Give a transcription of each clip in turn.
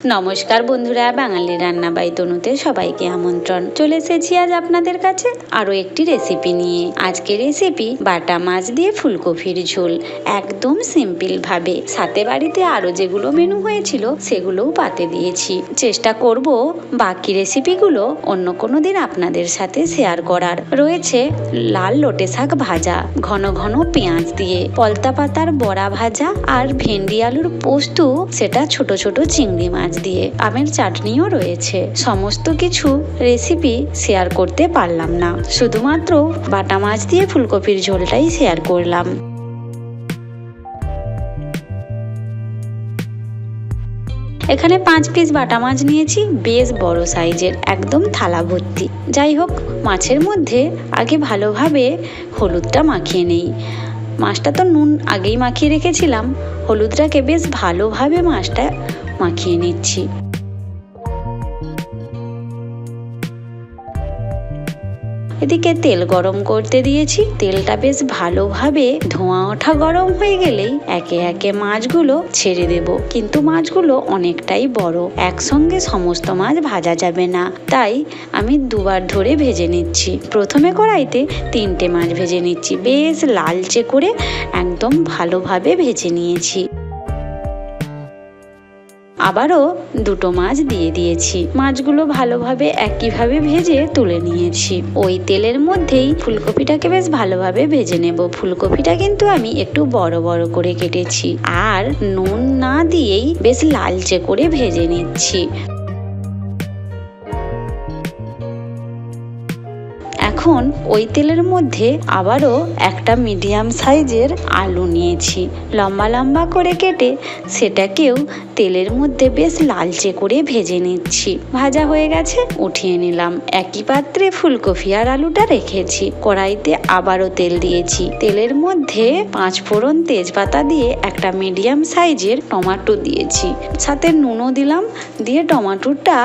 নমস্কার বন্ধুরা, বাঙালি রান্না বাই তনুতে সবাইকে আমন্ত্রণ। চলে এসেছি আজ আপনাদের কাছে আরও একটি রেসিপি নিয়ে। আজকের রেসিপি বাটা মাছ দিয়ে ফুলকপির ঝোল, একদম সিম্পল ভাবে। সাথে বাড়িতে আরও যেগুলো মেনু হয়েছিল সেগুলোও পাতে দিয়েছি। চেষ্টা করব বাকি রেসিপিগুলো অন্য কোনো দিন আপনাদের সাথে শেয়ার করার। রয়েছে লাল লোটে শাক ভাজা, ঘন ঘন পেঁয়াজ দিয়ে, পলতা পাতার বড়া ভাজা, আর ভেন্ডি আলুর পোস্ত, সেটা ছোট ছোট চিংড়ি মাছ দিয়ে। আমের চাটনিও রয়েছে। সমস্ত কিছু রেসিপি শেয়ার করতে পারলাম না, শুধুমাত্র বাটা মাছ দিয়ে ফুলকপির ঝোলটাই শেয়ার করলাম। এখানে 5 পিস বাটা মাছ নিয়েছি, বেশ বড় সাইজের, একদম থালা ভর্তি। যাই হোক, মাছের মধ্যে আগে ভালোভাবে হলুদটা মাখিয়ে নেই। মাছটা তো নুন আগেই মাখিয়ে রেখেছিলাম, হলুদটাকে বেশ ভালোভাবে মাছটা মাখিয়ে নিচ্ছি। এদিকে তেল গরম করতে দিয়েছি। তেলটা বেশ ভালোভাবে ধোঁয়া ওঠা গরম হয়ে গেলেই একে একে মাছগুলো ছেড়ে দেব। কিন্তু মাছগুলো অনেকটাই বড়, একসঙ্গে সমস্ত মাছ ভাজা যাবে না, তাই আমি দুবার ধরে ভেজে নিচ্ছি। প্রথমে কড়াইতে 3টে মাছ ভেজে নিচ্ছি, বেশ লালচে করে একদম ভালোভাবে ভেজে নিয়েছি। আবারও 2টো মাছ দিয়ে দিয়েছি। মাছগুলো ভালোভাবে একইভাবে ভেজে তুলে নিয়েছি। ওই তেলের মধ্যেই ফুলকপিটাকে বেশ ভালোভাবে ভেজে নেব। ফুলকপিটা কিন্তু আমি একটু বড় বড় করে কেটেছি, আর নুন না দিয়েই বেশ লালচে করে ভেজে নিচ্ছি। এখন ওই তেলের মধ্যে আবারও একটা মিডিয়াম সাইজের আলু নিয়েছি, লম্বা লম্বা করে কেটে সেটাকেও তেলের মধ্যে বেশ লালচে করে ভেজে নিচ্ছি। ভাজা হয়ে গেছে, উঠিয়ে নিলাম। একই পাত্রে ফুলকপি আর আলুটা রেখেছি। কড়াইতে আবারও তেল দিয়েছি। তেলের মধ্যে 5 ফোড়ন, তেজপাতা দিয়ে একটা মিডিয়াম সাইজের টমেটো দিয়েছি, সাথে নুনও দিলাম। দিয়ে টমেটোটা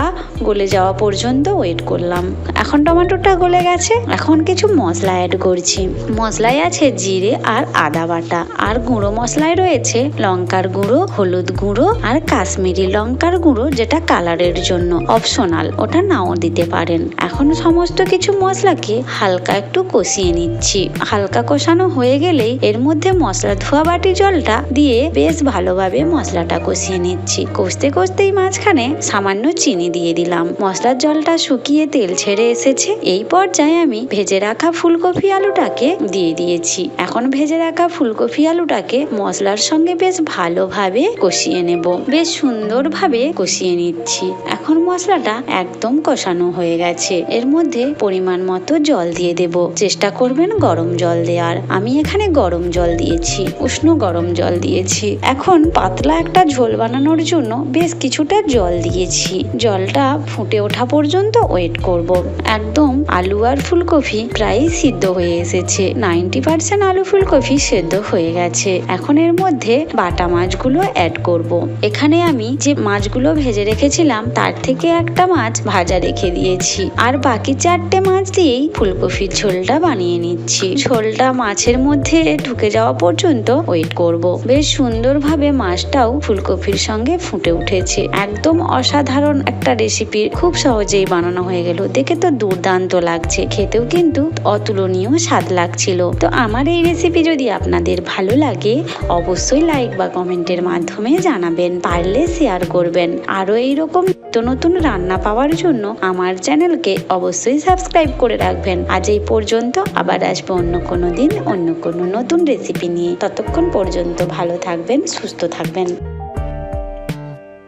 গলে যাওয়া পর্যন্ত ওয়েট করলাম। এখন টমেটোটা গলে গেছে, এখন কিছু মশলা অ্যাড করছি। মশলায় আছে জিরে আর আদা বাটা, আর গুঁড়ো মশলায় রয়েছে লঙ্কার গুঁড়ো, হলুদ গুঁড়ো আর কাশ্মীরি লঙ্কার গুঁড়ো, যেটা কালারের জন্য অপশনাল, ওটা নাও দিতে পারেন। এখন সমস্ত কিছু মশলাকে হালকা একটু কষিয়ে নিচ্ছি। হালকা কষানো হয়ে গেলেই এর মধ্যে মশলা ধোয়া বাটি জলটা দিয়ে বেশ ভালোভাবে মশলাটা কষিয়ে নিচ্ছি। কষতে কষতেই মাঝখানে সামান্য চিনি দিয়ে দিলাম। মশলার জলটা শুকিয়ে তেল ছেড়ে এসেছে। এই পর্যায়ে আমি ভেজে রাখা ফুলকপি আলুটাকে দিয়ে দিয়েছি। এখন ভেজে রাখা ফুলকপি আলুটাকে মশলার সঙ্গে বেশ ভালোভাবে কষিয়ে নেব। বেশ সুন্দরভাবে কষিয়ে নিচ্ছি। এখন মশলাটা একদম কষানো হয়ে গেছে। এর মধ্যে পরিমাণ মতো জল দিয়ে দেব। চেষ্টা করবেন গরম জল দেওয়ার। আমি এখানে গরম জল দিয়েছি, উষ্ণ গরম জল দিয়েছি। এখন পাতলা একটা ঝোল বানানোর জন্য বেশ কিছুটা জল দিয়েছি। জলটা ফুটে ওঠা পর্যন্ত ওয়েট করব। একদম আলু আর ফুলকপি প্রায় সিদ্ধ হয়ে এসেছে। 90% আলু ফুলকপি সেদ্ধ হয়ে গেছে। এখন এর মধ্যে বাটা মাছগুলো অ্যাড করব। এখানে আমি যে মাছগুলো ভেজে রেখেছিলাম তার থেকে একটা মাছ ভাজা রেখে দিয়েছি, আর বাকি 4টে মাছ দিয়েই ফুলকপির ঝোলটা বানিয়ে নিচ্ছি। ঝোলটা মাছের মধ্যে ঢুকে যাওয়া পর্যন্ত ওয়েট করব। বেশ সুন্দরভাবে মাছটাও ফুলকপির সঙ্গে ফুটে উঠেছে। একদম অসাধারণ একটা রেসিপি, খুব সহজেই বানানো হয়ে গেল। দেখে তো দুর্দান্ত লাগছে, খেতেও কিন্তু অতুলনীয় স্বাদ লাগছিল। তো আমার এই রেসিপি যদি আপনাদের ভালো লাগে অবশ্যই লাইক বা কমেন্টের মাধ্যমে জানাবেন, পারলে শেয়ার করবেন। আরও এইরকম নতুন রান্না পাওয়ার জন্য আমার চ্যানেলকে অবশ্যই সাবস্ক্রাইব করে রাখবেন। আজ এই পর্যন্ত, আবার আসবো অন্য কোনো দিন অন্য কোনো নতুন রেসিপি নিয়ে। ততক্ষণ পর্যন্ত ভালো থাকবেন, সুস্থ থাকবেন।